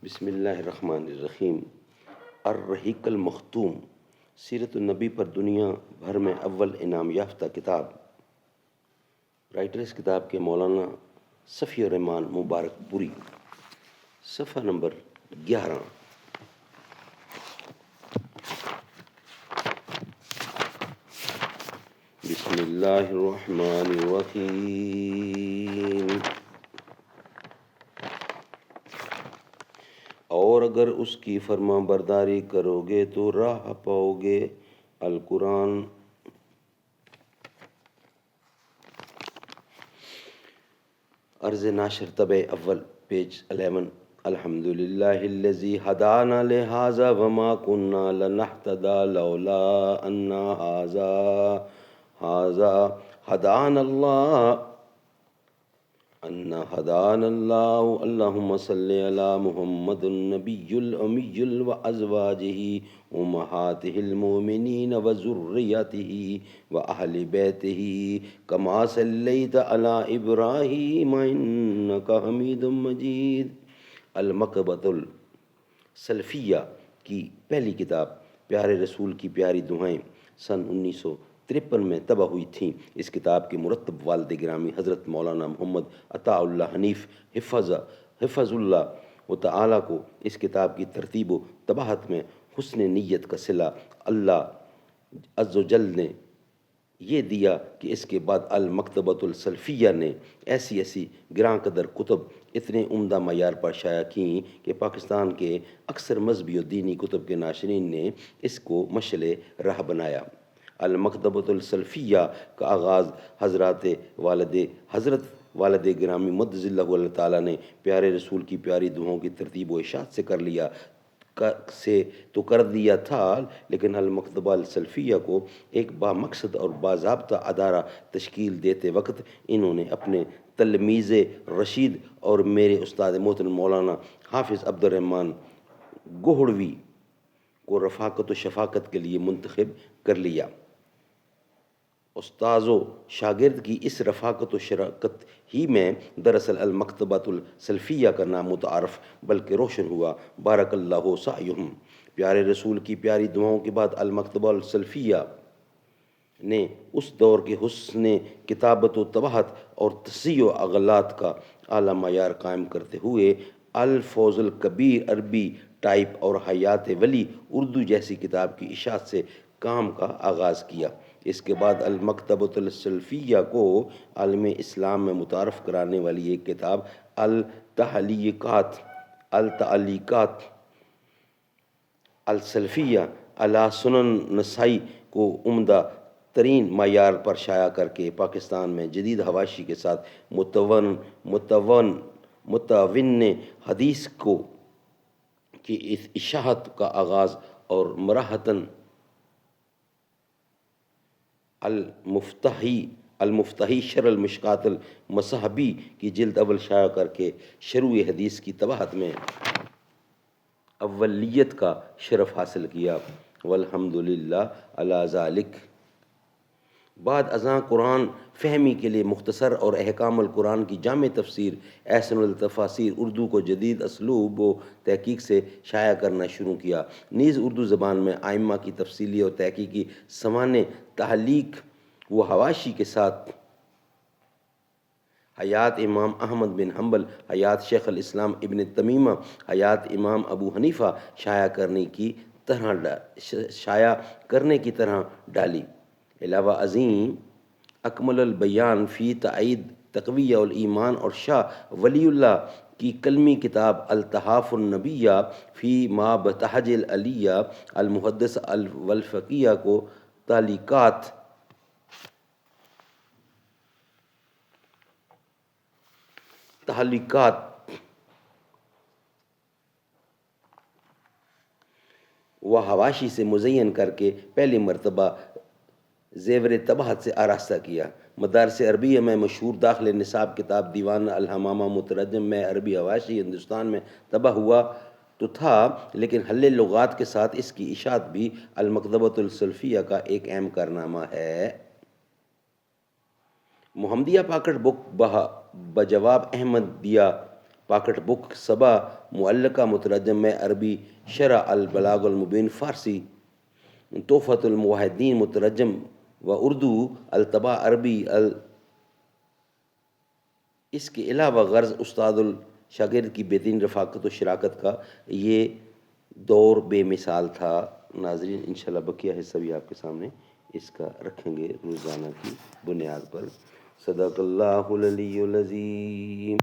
بسم اللہ الرحمن الرحیم۔ الرحیق المختوم، سیرت النبی پر دنیا بھر میں اول انعام یافتہ کتاب۔ رائٹر اس کتاب کے مولانا صفی الرحمان مبارک پوری۔ صفحہ نمبر 11۔ بسم اللہ الرحمن الرحیم۔ اور اگر اس کی فرما برداری کرو گے تو راہ پاؤ گے۔ القرآن عرض ناشر طبع اول، پیج 11۔ الحمدللہ الذی ہدانا لہذا وما کنا لنہتدی لولا ان ھذا ہدانا اللہ اللہم صلی علی محمد النبی الامی وازواجہ امہاتہ المؤمنین وذریتہ واہل بیتہ کما صلیت علی ابراہیم انک حمید مجید۔ المکتبۃ السلفیہ کی پہلی کتاب پیارے رسول کی پیاری دعائیں سن 1953 میں طبع ہوئی تھیں۔ اس کتاب کے مرتب والد گرامی حضرت مولانا محمد عطاء اللہ حنیف حفظ اللہ و تعالی کو اس کتاب کی ترتیب و طباعت میں حسن نیت کا صلہ اللہ عز و جل نے یہ دیا کہ اس کے بعد المکتبۃ السلفیہ نے ایسی گراں قدر کتب اتنے عمدہ معیار پر شائع کیں کہ پاکستان کے اکثر مذہبی و دینی کتب کے ناشرین نے اس کو مشعل راہ بنایا۔ المکتبۃ السلفیہ کا آغاز حضرت والد گرامی مدظ اللہ اللہ تعالیٰ نے پیارے رسول کی پیاری دعاؤں کی ترتیب و اشاعت سے کر دیا تھا، لیکن المکتبہ السلفیہ کو ایک بامقصد اور باضابطہ ادارہ تشکیل دیتے وقت انہوں نے اپنے تلمیذ رشید اور میرے استاد محترم مولانا حافظ عبد الرحمن گوہڑوی کو رفاقت و شفاقت کے لیے منتخب کر لیا۔ استاذ و شاگرد کی اس رفاقت و شراکت ہی میں دراصل المکتبۃ السلفیہ کا نام متعارف بلکہ روشن ہوا۔ بارک اللہ سعیہم۔ پیارے رسول کی پیاری دعاؤں کے بعد المکتبہ السلفیہ نے اس دور کے حسن کتابت و طباعت اور تصحیح و اغلاط کا اعلیٰ معیار قائم کرتے ہوئے الفوز الکبیر عربی ٹائپ اور حیات ولی اردو جیسی کتاب کی اشاعت سے کام کا آغاز کیا۔ اس کے بعد المکتبۃ السلفیہ کو عالم اسلام میں متعارف کرانے والی ایک کتاب التعلیقات السلفیہ علی سنن نسائی کو عمدہ ترین معیار پر شائع کر کے پاکستان میں جدید حواشی کے ساتھ متون حدیث کی اشاعت کا آغاز اور مراحتاً المفتاحی شرح المشکات المصحبی کی جلد اول شائع کر کے شروع حدیث کی طباعت میں اولیت کا شرف حاصل کیا۔ والحمدللہ علی ذالک۔ بعد ازاں قرآن فہمی کے لیے مختصر اور احکام القرآن کی جامع تفسیر احسن التفاسیر اردو کو جدید اسلوب و تحقیق سے شائع کرنا شروع کیا۔ نیز اردو زبان میں ائمہ کی تفصیلی اور تحقیقی سوانح تحلیق و حواشی کے ساتھ حیات امام احمد بن حنبل، حیات شیخ الاسلام ابن تیمیہ، حیات امام ابو حنیفہ شائع کرنے کی طرح ڈالی۔ علاوہ ازیں اکمل البیان فی تائید تقویہ الایمان اور شاہ ولی اللہ کی کلمی کتاب التحاف النبیہ فی ما بتحج العلیہ المحدث والفقیہ کو تعلیقات و حواشی سے مزین کر کے پہلی مرتبہ زیور طباعت سے آراستہ کیا۔ مدارس عربیہ میں مشہور داخل نصاب کتاب دیوان الحمامہ مترجم میں عربی حواشی ہندوستان میں طبع ہوا تو تھا، لیکن حل لغات کے ساتھ اس کی اشاعت بھی المکتبۃ السلفیہ کا ایک اہم کارنامہ ہے۔ محمدیہ پاکٹ بک بجواب احمدیہ پاکٹ بک صبا معلقہ مترجم میں عربی، شرح البلاغ المبین فارسی، تحفۃ الموحدین مترجم و اردو، الطباء عربی اس کے علاوہ غرض استاد الشاگرد کی بہترین رفاقت و شراکت کا یہ دور بے مثال تھا۔ ناظرین انشاءاللہ بقیہ حصہ بھی آپ کے سامنے اس کا رکھیں گے روزانہ کی بنیاد پر۔ صدق اللہ العلی العظیم۔